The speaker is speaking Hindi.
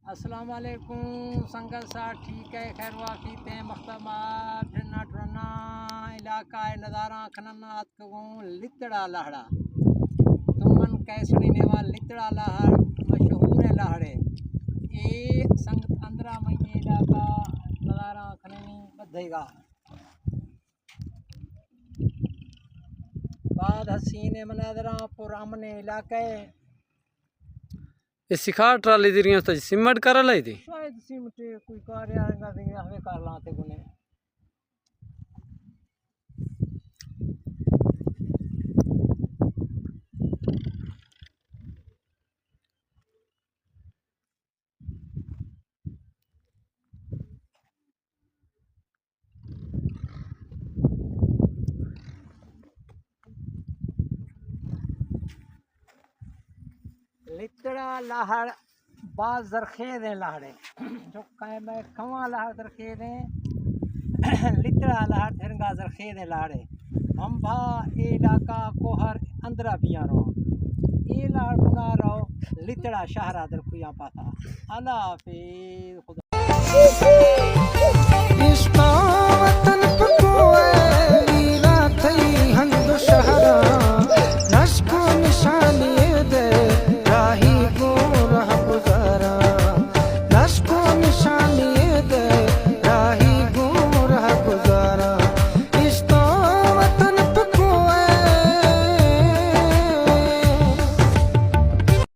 अस्सलाम वालेकुम संगत साथ ठीक है खैर वाफीते मख्तमात फिरना टुरना इलाका नज़ारा खननात कगों लितड़ा लहड़ा तुमन कैसड़ी नेवा लितड़ा लहड़ मशहूर है लहड़े ए संगत अंदरा मई इलाका नज़ारा खननी बधेगा बाद हसीन मनाजरा पुराने इलाके ये सिखार ट्राली दी रियां तो सिमट कर लाई थी शायद सिमटे कोई कार्य आएगा देंगे हमें कर लाते गुने लितड़ा लहड़ बाज जरखेज हैं लहड़े जो कहे मैं खवा लहड़ जरखेज हैं लितड़ा लहड़ थिरंगा जरखेज हैं लहड़े हम भा ए इलाका कोहर अंदरा पिया रो ए लहड़ बुना रहो लितड़ा शहरा दर खुया पाता अला पे खुदा